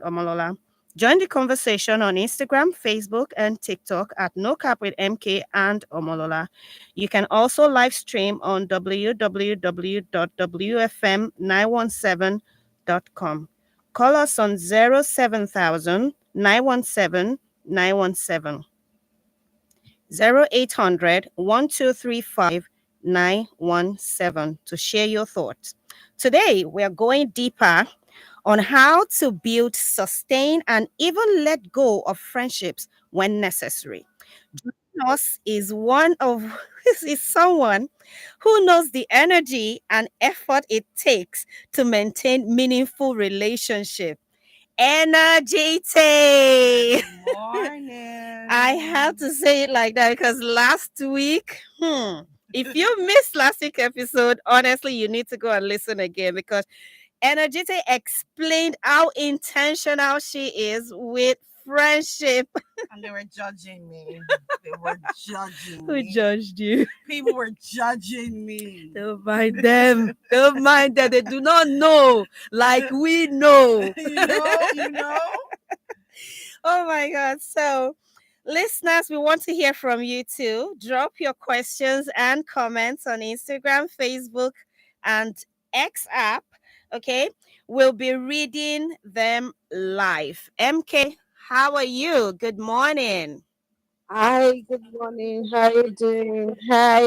Omolola. Join the conversation on Instagram, Facebook, and TikTok at No Cap with MK and Omolola. You can also live stream on www.wfm917.com. Call us on 07000 917 917. 0800 1235 917 to share your thoughts. Today, we are going deeper on how to build, sustain, and even let go of friendships when necessary. Joining us is one of is someone who knows the energy and effort it takes to maintain meaningful relationship. Energy. I have Morning. to say it like that because last week, if you missed last week's episode, honestly, you need to go and listen again because Energete explained how intentional she is with friendship. And they were judging me. They were judging Who me. judged you? People were judging me. Don't mind them. Don't mind them. They do not know like we know. you know. Oh my God. So, listeners, we want to hear from you too. Drop your questions and comments on Instagram, Facebook, and X app. Okay. We'll be reading them live. MK, how are you? Good morning. Hi, good morning. How you doing? Hi,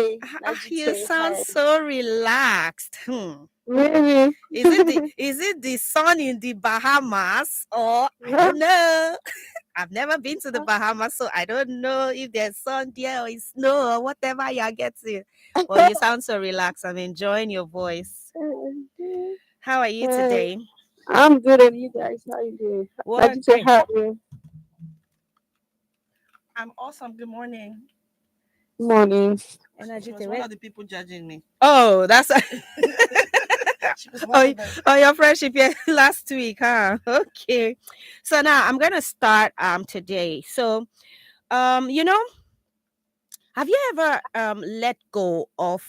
You Najite. sound Hi. so relaxed. Really? Is it the sun in the Bahamas or I don't know? I've never been to the Bahamas, so I don't know if there's sun there or it's snow or whatever you're getting. But you sound so relaxed. I'm enjoying your voice. How are you Hi. today? I'm good, and you guys, how you doing? Well, Najite, great. how are you? I'm awesome. Good morning. Morning. She Energy was to one wait. of the people judging me. Oh, that's She was one oh, of them. oh, your friendship yeah, last week, huh? Okay. So now I'm gonna start today. So you know, have you ever let go of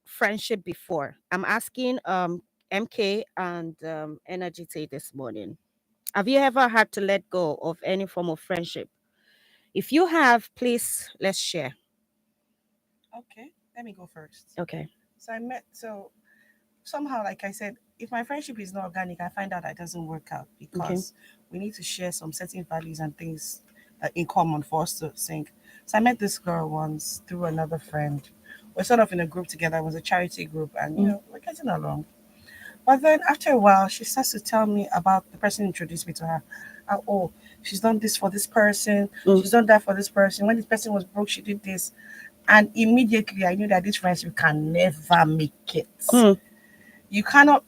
friendship before? I'm asking MK and Energy Tate this morning. Have you ever had to let go of any form of friendship? If you have, please let's share. Okay, let me go first. Okay. So somehow, like I said, if my friendship is not organic, I find out that it doesn't work out Okay. because we need to share some certain values and things in common for us to sync. So I met this girl once through another friend. We're sort of in a group together. It was a charity group, and Mm, we're getting along. But then after a while, she starts to tell me about the person who introduced me to her. Oh, she's done this for this person. mm, She's done that for this person. When this person was broke, she did this. And immediately I knew that this friendship can never make it. mm, You cannot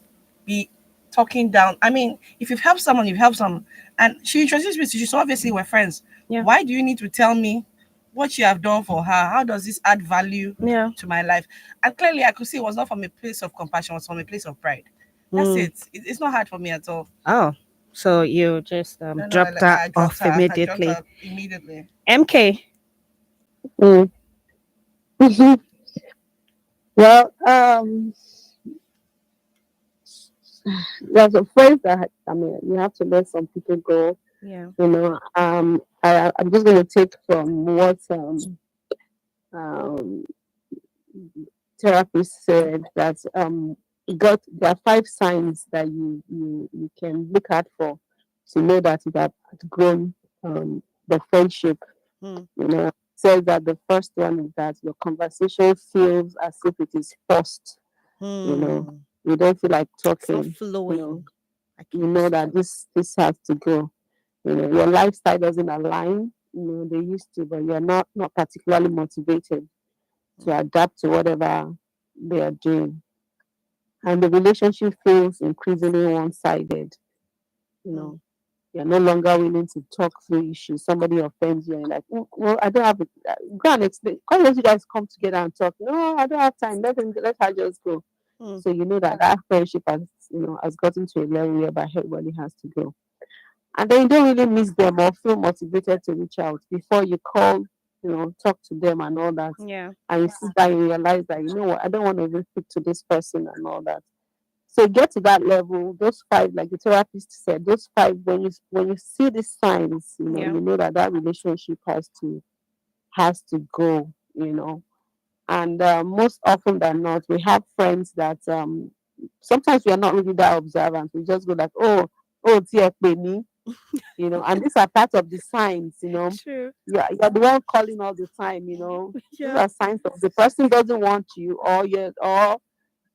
be talking down. I mean, if you've helped someone, you've helped someone. And she introduced me to you, so obviously we're friends. yeah. Why do you need to tell me what you have done for her? How does this add value Yeah. to my life? And clearly I could see it was not from a place of compassion, it was from a place of pride. That's Mm. It's not hard for me at all. Oh, so you just No, no, dropped that I dropped off her. I dropped immediately. her immediately. MK. Mm. Well, there's a phrase that I mean, you have to let some people go. Yeah. I'm just going to take from what um therapist said that got there are five signs that you can look at for to know that you have outgrown the friendship. Mm. Says that the first one is that your conversation feels as if it is forced. You know, Hmm. you don't feel like It's not talking. You know, flowing like it you know used that to. this has to go. Your lifestyle doesn't align. They used to, but you're not particularly motivated to Mm. adapt to whatever they are doing, and the relationship feels increasingly one-sided. You Mm. know, you're no longer willing to talk through issues. Somebody offends you, and you're like, "Oh, well, I don't have it. Go and explain. Why don't you guys come together and talk? No, I don't have time. Let her just go." Mm. So you know that friendship has gotten to a level whereby everybody has to go, and then you don't really miss them or feel motivated to reach out before you call, talk to them and all that. Yeah. And you sit down and realize that, I don't want to even speak to this person and all that. So get to that level, those five, like the therapist said, those five, when you see the signs, Yeah. you know that that relationship has to go, you know. And most often than not, we have friends that sometimes we are not really that observant. We just go like, oh, dear, me, you know. And these are part of the signs, you know. True. You're the one calling all the time, you know. These Yeah. are signs of the person doesn't want you, or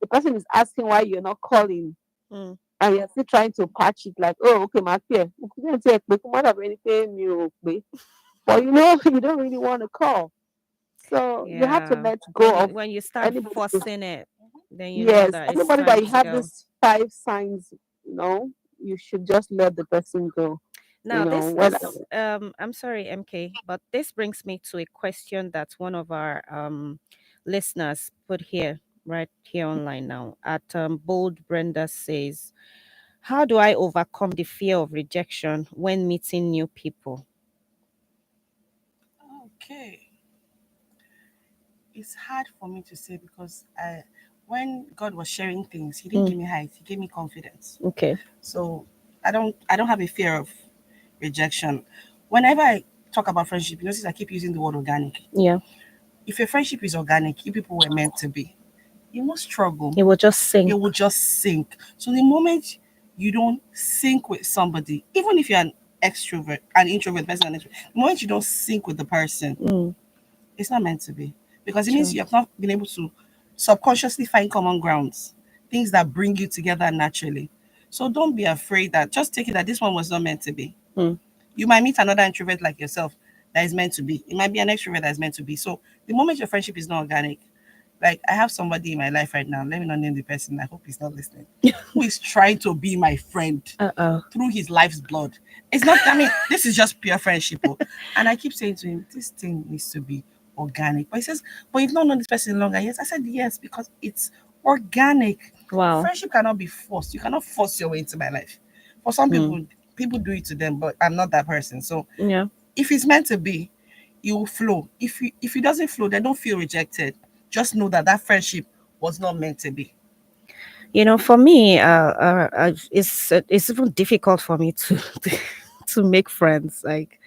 the person is asking why you're not calling, Mm. and you're still trying to patch it like, oh, okay, my dear, might have anything you, but you know, you don't really want to call. So you have to Yeah. let go of When you start anybody. forcing it, then you know Yes, that it's anybody time that you to have go. these five signs, you should just let the person go. Now, When I'm sorry, MK, but this brings me to a question that one of our listeners put here, right here online now. At Bold Brenda says, "How do I overcome the fear of rejection when meeting new people?" Okay. It's hard for me to say because when God was sharing things, He didn't Mm, give me height. He gave me confidence. okay. So I don't have a fear of rejection. Whenever I talk about friendship, you notice I keep using the word organic. Yeah. If your friendship is organic, you people were meant to be. You won't struggle. It will just You sink. will just sink. So the moment you don't sync with somebody, even if you're an introvert person, the moment you don't sync with the person, Mm, it's not meant to be. Because it means true. you have not been able to subconsciously find common grounds, things that bring you together naturally. So don't be afraid that just take it that this one was not meant to be. Mm, You might meet another introvert like yourself that is meant to be. It might be an extrovert that is meant to be. So the moment your friendship is not organic, like I have somebody in my life right now, let me not name the person, I hope he's not listening, who is trying to be my friend uh-oh. through his life's blood. It's not, I mean, this is just pure friendship. Oh. And I keep saying to him, this thing needs to be organic. But he says, but you've not known this person longer. Yes, I said yes, because it's organic. Wow. Friendship cannot be forced. You cannot force your way into my life. For some Mm, people do it to them, but I'm not that person. So yeah. if it's meant to be, it will flow. If it doesn't flow, then don't feel rejected. Just know that that friendship was not meant to be. For me, it's even difficult for me to to make friends. Like,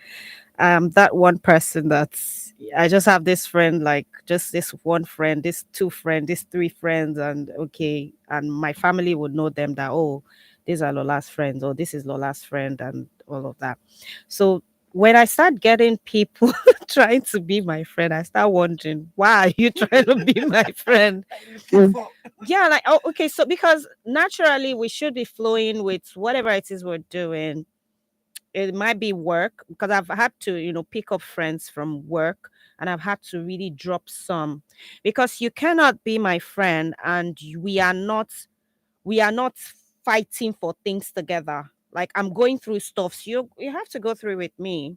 that one person that's I just have this friend, like just this one friend, this two friend, this three friends, and okay, and my family would know them that, oh, these are Lola's friends, or this is Lola's friend, and all of that. So when I start getting people trying to be my friend, I start wondering, why are you trying to be my friend? What are you looking Mm. for? Yeah, like, oh, okay, so because naturally we should be flowing with whatever it is we're doing. It might be work, because I've had to, pick up friends from work, and I've had to really drop some, because you cannot be my friend and we are not fighting for things together. Like, I'm going through stuff, so you have to go through with me.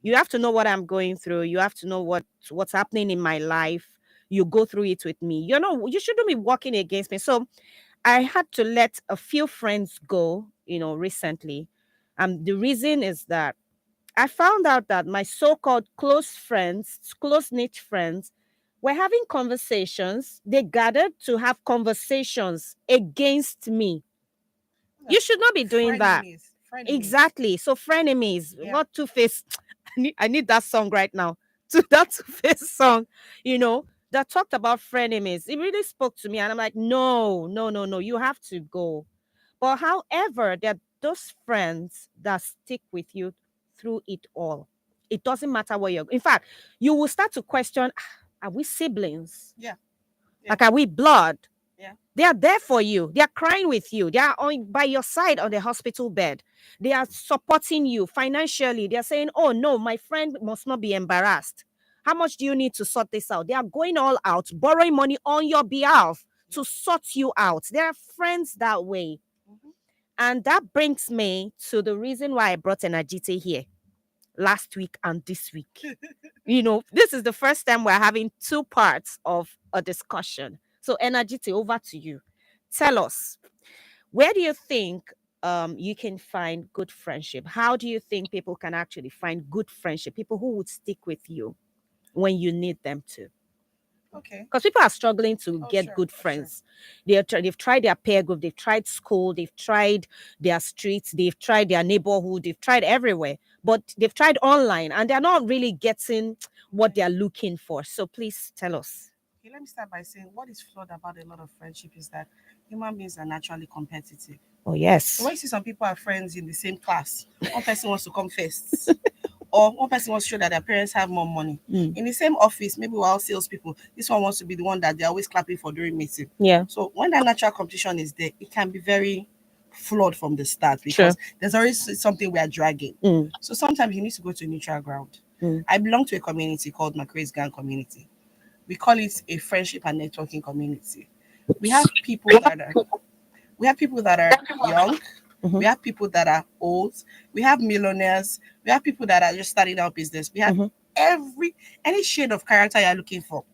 You have to know what I'm going through. You have to know what's happening in my life. You go through it with me. You shouldn't be working against me. So I had to let a few friends go, recently. The reason is that I found out that my so-called close friends, close-knit friends, were having conversations. They gathered to have conversations against me. You should not be doing that. Frenemies. Frenemies. Exactly. So frenemies, Yeah. what two-face? I need that song right now. To that two-face song, that talked about frenemies. It really spoke to me. And I'm like, no, no, no, no, you have to go. But however, there are those friends that stick with you through it all. It doesn't matter where you're. In fact, you will start to question: are we siblings? Yeah. Yeah. Like, are we blood? Yeah. They are there for you. They are crying with you. They are by your side on the hospital bed. They are supporting you financially. They are saying, oh, no, my friend must not be embarrassed. How much do you need to sort this out? They are going all out, borrowing money on your behalf to Yep. sort you out. They are friends that way. Mm-hmm. And that brings me to the reason why I brought Energite here last week and this week. This is the first time we're having two parts of a discussion. So, Energite, over to you. Tell us, where do you think you can find good friendship? How do you think people can actually find good friendship? People who would stick with you when you need them to. Okay. Because people are struggling to Oh, get sure. good Oh, sure. friends. They've tried their peer group, they've tried school, they've tried their streets, they've tried their neighborhood, they've tried everywhere, but they've tried online and they're not really getting what Okay. they're looking for. So please tell us. Okay, let me start by saying what is flawed about a lot of friendship is that human beings are naturally competitive. Oh, So yes. when you see some people are friends in the same class, one person wants to come first, or one person wants to show that their parents have more money. Mm. In the same office, maybe we're all salespeople. This one wants to be the one that they're always clapping for during meeting. Yeah, So when that natural competition is there, it can be very flawed from the start sure. because there's always something we are dragging. Mm. So sometimes you need to go to a neutral ground. Mm. I belong to a community called McRae's Gang Community. We call it a friendship and networking community. We have people that are we have people that are young, we Mhm. have people that are old, we have millionaires, we have people that are just starting out business. We have Mhm. every any shade of character you're looking for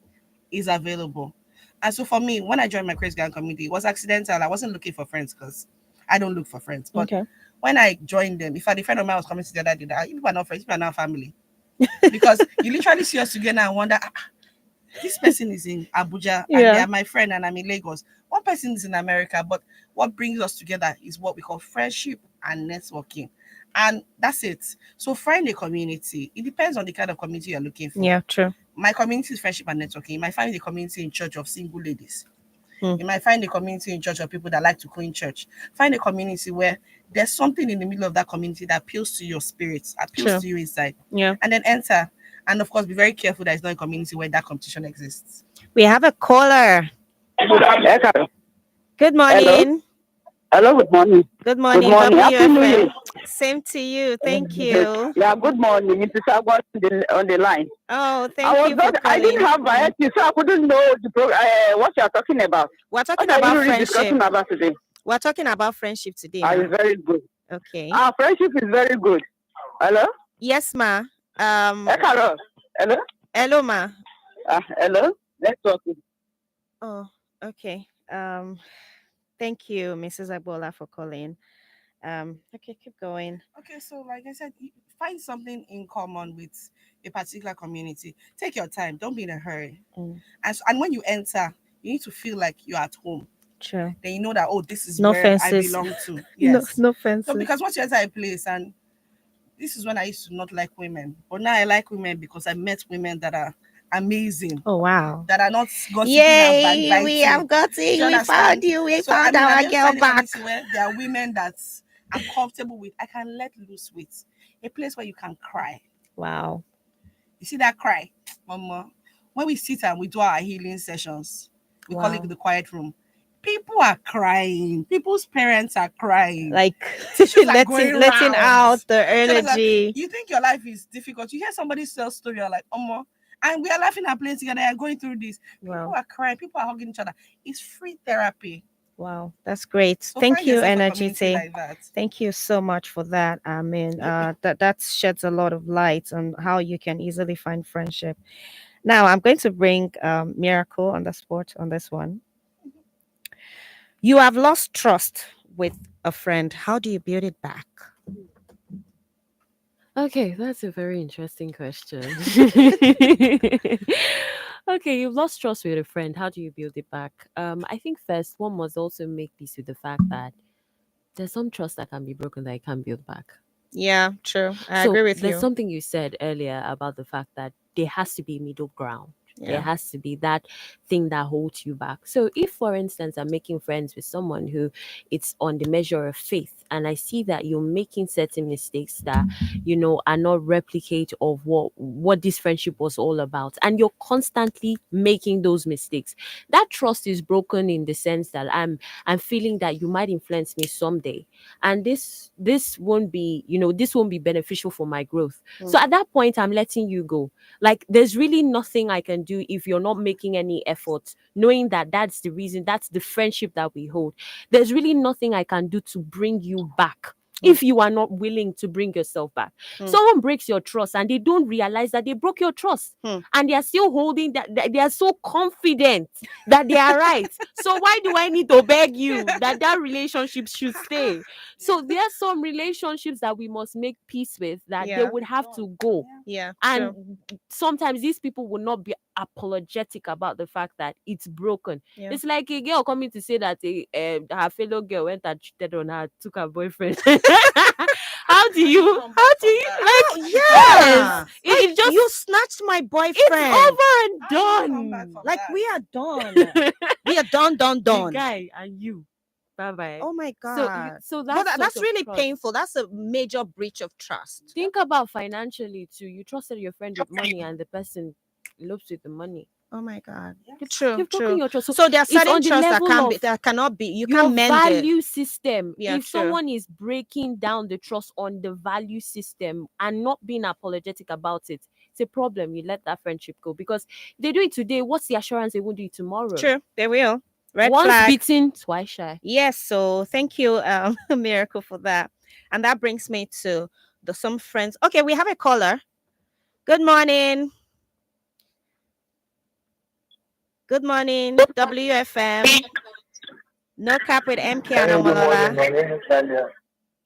is available. And so for me, when I joined my Crazy Gang community, it was accidental. I wasn't looking for friends because I don't look for friends. But Okay. when I joined them, if I a friend of mine was coming to the other day, that you people are not friends, you people are not family. Because you literally see us together and wonder, this person is in Abuja and they Yeah. are my friend and I'm in Lagos. One person is in America, but what brings us together is what we call friendship and networking. And that's it. So find a community. It depends on the kind of community you're looking for. Yeah, true. My community is friendship and networking. You might find a community in church of single ladies. Mm. You might find a community in church of people that like to clean church. Find a community where there's something in the middle of that community that appeals to your spirit, appeals True. to you inside. Yeah. And then enter. And of course, be very careful that it's not a community where that competition exists. We have a caller. Hello. Good Hello. morning. Hello. Good morning. Good Good morning, morning. Happy New Year. WFM. Same to you. Thank you. Yeah. Good morning. It is Agua on the line. Oh, I thank was you for not. I didn't calling. have variety, so I couldn't know what you are talking about. We're talking What are you about really friendship. discussing about today? We're talking about friendship today, Ah, ma. it's very good. Okay. Our friendship is very good. Hello. Yes, ma. Carol. Hello. Hello, ma. Hello. Let's talk. Oh, okay. Thank you, Mrs. Agbola, for calling. Okay, keep going. Okay, so like I said, find something in common with a particular community. Take your time. Don't be in a hurry. Mm, And when you enter, you need to feel like you're at home. true. Then you know that, oh, this is No where I fences. belong to. No, Yes. no So fences. because once you enter a place, and this is when I used to not like women, but now I like women because I met women that are amazing, Oh, wow. that are not gossiping and Yay, we backbiting. have got Do you it. We found understand? you. We So I found mean, I'm our just girl finding a back. community where there are women that I'm comfortable with. I can let loose with. A place where you can cry. Wow. You see that cry, Mama? When we sit and we do our healing sessions, we call it Wow. the quiet room. People are crying. People's parents are crying. Like Tissues are letting going letting round. out the Do you understand? energy. You think your life is difficult. You hear somebody tell story, you're like, and we are laughing and playing together and going through this. People Wow. are crying. People are hugging each other. It's free therapy. Wow. That's great. So Thank find you, yourself a Energy community T. like that. Thank you so much for that. I mean, that sheds a lot of light on how you can easily find friendship. Now, I'm going to bring Miracle on the spot on this one. You have lost trust with a friend. How do you build it back? Okay, that's a very interesting question. Okay, you've lost trust with a friend. How do you build it back? I think first one must also make peace with the fact that there's some trust that can be broken that you can't build back. Yeah, true. I So agree with there's you. something you said earlier about the fact that there has to be middle ground. There Yeah. has to be that thing that holds you back. So if, for instance, I'm making friends with someone who it's on the measure of faith, and I see that you're making certain mistakes that are not replicate of what this friendship was all about, and you're constantly making those mistakes, that trust is broken in the sense that I'm feeling that you might influence me someday, and this won't be beneficial for my growth. So Mm. at that point, I'm letting you go. Like, there's really nothing I can do if you're not making any effort, knowing that that's the reason, that's the friendship that we hold. There's really nothing I can do to bring you back Mm. if you are not willing to bring yourself back. Mm. Someone breaks your trust and they don't realize that they broke your trust, Mm. and they are still holding that. They are so confident that they are right. So why do I need to beg you that relationship should stay? So there are some relationships that we must make peace with, that they Yeah. would have to go. Yeah. Yeah. True. And sometimes these people will not be apologetic about the fact that it's broken. Yeah. It's like a girl coming to say that her fellow girl went and cheated on her, took her boyfriend. How do How do you you? come How back do from you that? How? like? You can't come Yes, Yeah. back. it You just snatched my it's boyfriend. over and How do you come back done. from Like that? we are done. We are done, done, The done. guy and you, bye bye. Oh my So God. so But that sort that's of really trust. painful. That's a major breach of trust. Think about financially too. You trusted your friend with money and the person elopes with the money. Oh my God. Yes. True, You've broken true. your trust. So So there are it's certain on the trusts that level can be, of that cannot be, you your can't mend it. value system. Yeah, If true. someone is breaking down the trust on the value system and not being apologetic about it, it's a problem. You let that friendship go because if they do it today, what's the assurance they won't do it tomorrow? True. They will. Red Once flag. beaten, twice shy. Yes, so thank you, Miracle, for that. And that brings me to the some friends. Okay, we have a caller. Good morning. Good morning, WFM. No cap with MK and Hello, good morning. Omolola. My name is Daniel.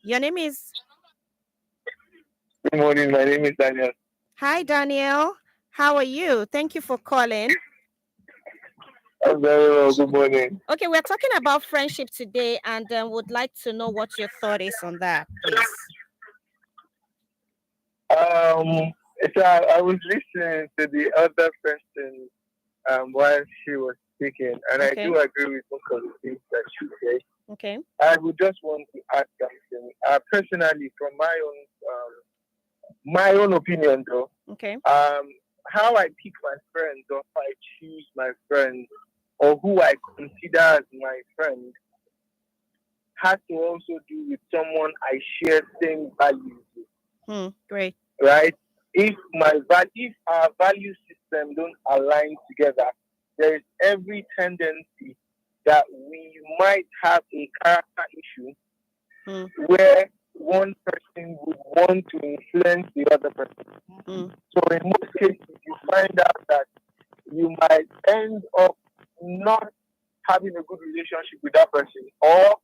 Your name is. Good morning. My name is Daniel. Hi, Daniel. How are you? Thank you for calling. I'm very well. Good morning. Okay, we're talking about friendship today and would like to know what your thought is on that, please. So I was listening to the other person while she was speaking, and I Okay. do agree with most of the things that she said. Okay. I would just want to add something. Personally, from my own opinion, though, Okay. how I pick my friends, or if I choose my friends, or who I consider as my friend, has to also do with someone I share same values with, Great. right? If our value system don't align together, there is every tendency that we might have a character issue where one person would want to influence the other person. So in most cases, you find out that you might end up not having a good relationship with that person, or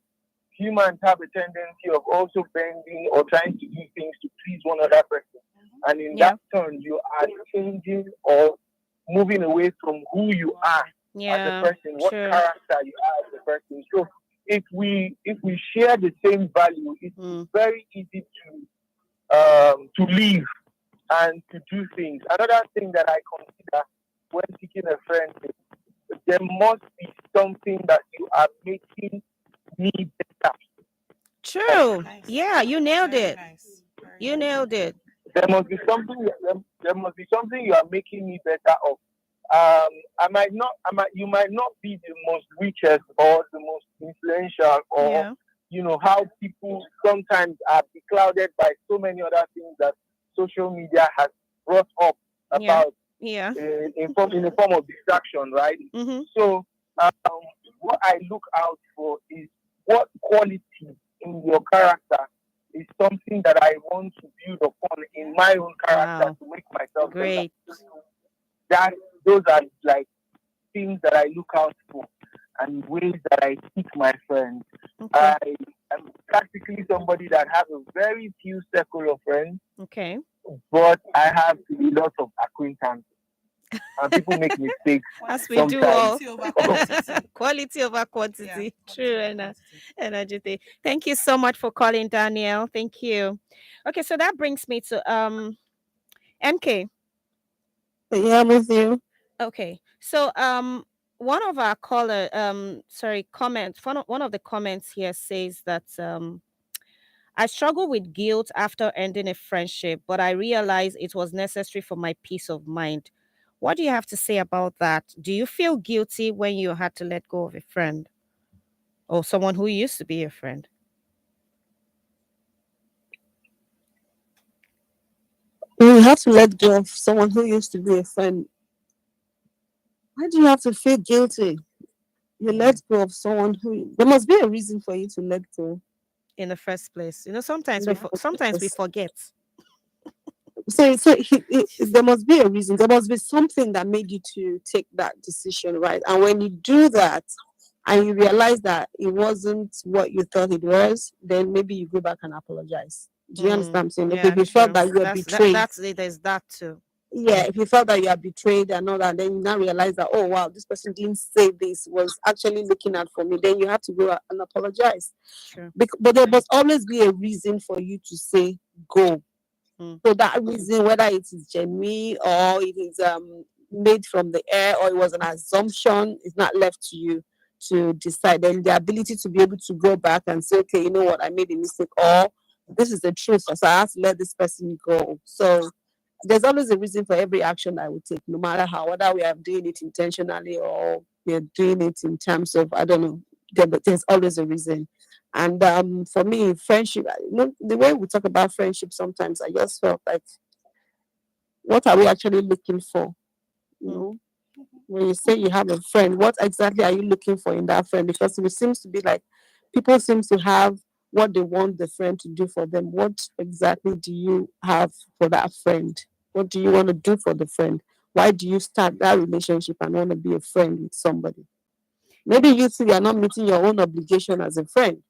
humans have a tendency of also bending or trying to do things to please one other person. And in Yeah. that turn, you are changing or moving away from who you are as a Yeah. person, what Sure. character you are as a person. So if we share the same value, it's very easy to live and to do things. Another thing that I consider when picking a friend is there must be something that you are making me better. True. Nice. Yeah, you nailed Very it. nice. Very You nice. nailed it. There must be something. There must be something you are making me better of. You might not be the most richest or the most influential, or Yeah. how people sometimes are beclouded by so many other things that social media has brought up Yeah. about Yeah. in a form of distraction, right? Mm-hmm. So um, what I look out for is what quality in your character is something that I want to build upon in my own character Wow. to make myself better. Great. That those are like things that I look out for and ways that I pick my friends. Okay. I am practically somebody that has a very few circle of friends, Okay. but I have a lot of acquaintances. And people make mistakes As we do sometimes. all. Quality over quantity. Quality over Yeah. quantity. Quality True, over and quantity. energy. Thank you so much for calling, Danielle. Thank you. Okay, so that brings me to MK. Yeah, I'm with you. Okay, so one of our caller sorry comments one of the comments here says that I struggle with guilt after ending a friendship, but I realized it was necessary for my peace of mind. What do you have to say about that? Do you feel guilty when you had to let go of a friend or someone who used to be a friend? When you have to let go of someone who used to be a friend, why do you have to feel guilty? You let go of someone who there must be a reason for you to let go In the first place, in sometimes the first sometimes we place. forget. There must be a reason. There must be something that made you to take that decision, right? And when you do that, and you realize that it wasn't what you thought it was, then maybe you go back and apologize. Do you understand what I'm saying? Yeah, Maybe you felt true. that you were That's that betrayed. that's it. There's that too. yeah, if you felt that you are betrayed and all that, then you now realize that, oh wow, this person didn't say this, was actually looking out for me, then you have to go and apologize. True. But there must always be a reason for you to say go. Mm. So that reason, whether it is genuine or it is made from the air or it was an assumption, is not left to you to decide. Then the ability to be able to go back and say, okay, you know what, I made a mistake, or this is the truth, so I have to let this person go. So there's always a reason for every action I would take, no matter how, whether we are doing it intentionally or we're doing it in terms of, I don't know, but there's always a reason. And for me, friendship, the way we talk about friendship sometimes, I just felt like, what are we actually looking for? You Mm. know, when you say you have a friend, what exactly are you looking for in that friend? Because it seems to be like people seem to have what they want the friend to do for them. What exactly do you have for that friend? What do you want to do for the friend? Why do you start that relationship and want to be a friend with somebody? Maybe you two are not meeting your own obligation as a friend.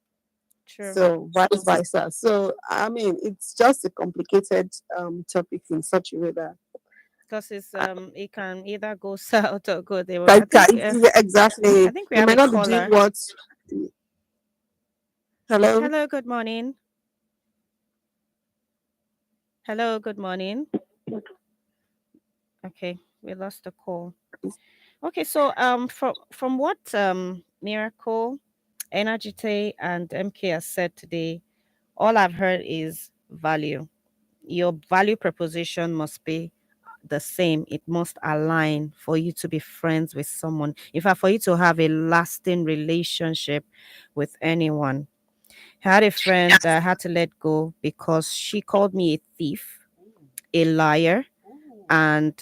True. So vice versa. So I mean, it's just a complicated topic in such a way that Because it can either go south or go the way. that exactly I think we you have might a not be doing caller. what. Hello. Hello, good morning. Hello, good morning. Okay, we lost the call. Okay, so from what Miracle, Energite, and MK has said today, all I've heard is value. Your value proposition must be the same. It must align for you to be friends with someone. In fact, for you to have a lasting relationship with anyone. I had a friend that I had to let go because she called me a thief, a liar, Ooh. and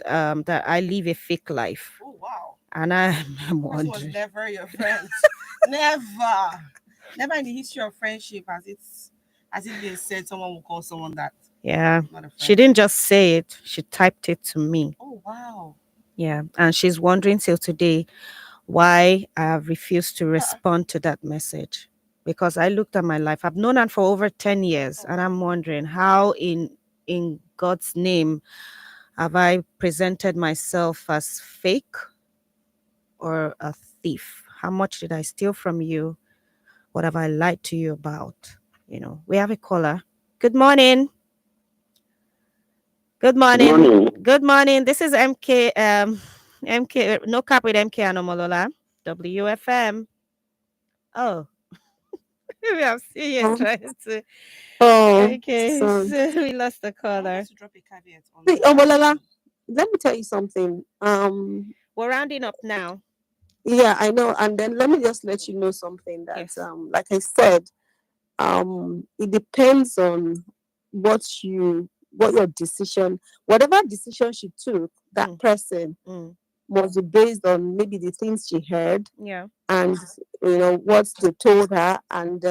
that I live a fake life. Oh wow. And I'm That person was wondering. never your friend. Never. Never in the history of friendship has it been said someone will call someone that. Yeah. Not a She friend. didn't just say it, she typed it to me. Oh wow. Yeah. And she's wondering till today why I have refused to respond to that message. Because I looked at my life. I've known her for over 10 years. Oh And wow. I'm wondering how in God's name have I presented myself as fake or a thief? How much did I steal from you? What have I lied to you about? We have a caller. Good morning. Good morning. Morning. Good morning. This is MK. MK. No cap with MK and Omolola. WFM. Oh, we have seen you Oh, trying to. oh, Okay, so so we lost the I want caller. us to drop a caveat on see, the Omolola, let me tell you something. We're rounding up now. Yeah, I know. And then let me just let you know something that, Yes. like I said, it depends on what your decision, whatever decision she took, that Mm, person mm, must be based on maybe the things she heard yeah. and what they told her and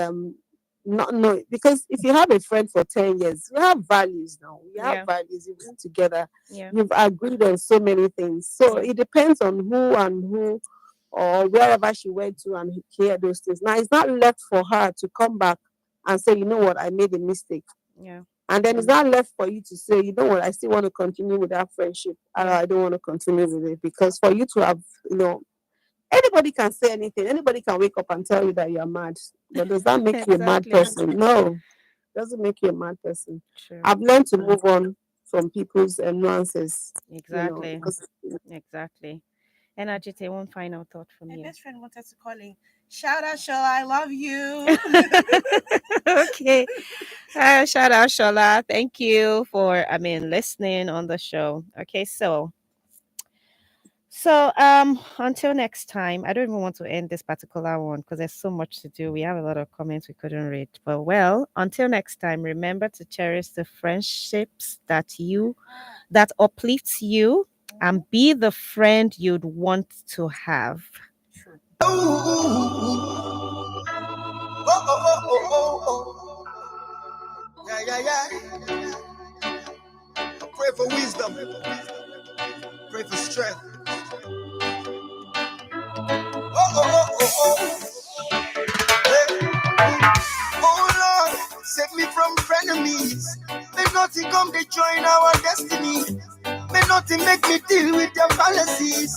not know, because if you have a friend for 10 years, you have values. Now you have Yeah. values, you've been together, Yeah. you've agreed on so many things, so Yeah. it depends on who or wherever she went to and hear those things. Now it's not left for her to come back and say, you know what, I made a mistake. Yeah. And then it's not left for you to say, you know what, I still want to continue with that friendship. Yeah. I don't want to continue with it. Because for you to have, anybody can say anything. Anybody can wake up and tell you that you're mad. But does that make you a mad Exactly. person? No, doesn't make you a mad person. True. I've learned to move on from people's nuances, Exactly. because Exactly. Energy, one final thought from my you. best friend wanted to call in. Shout out, Shola, I love you. Okay. Shout out, Shola. Thank you for, listening on the show. Okay, so until next time, I don't even want to end this particular one because there's so much to do. We have a lot of comments we couldn't read. But well, until next time, remember to cherish the friendships that uplifts you and be the friend you'd want to have. True. Yeah, yeah, yeah. Pray for wisdom. Pray for strength. Hey. Oh Lord, save me from frenemies. May nothing come to join our destiny. May nothing make me deal with their fallacies.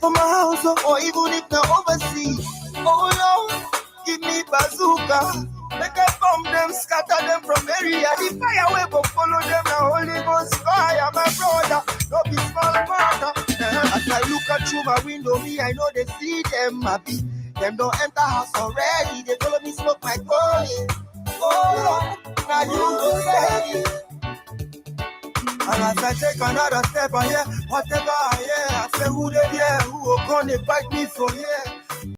For my house or even if they're overseas. Oh Lord, give me bazooka. Make I bomb them, scatter them from area. The fire will go follow them. Now Holy Ghost fire, my brother. Don't be small matter. As I look at through my window, me I know they see them happy. Them don't enter house already. They follow me smoke my calling. Oh Lord, now you go say it. And as I take another step, I hear whatever I hear. I say who they hear, who will come and bite me for here.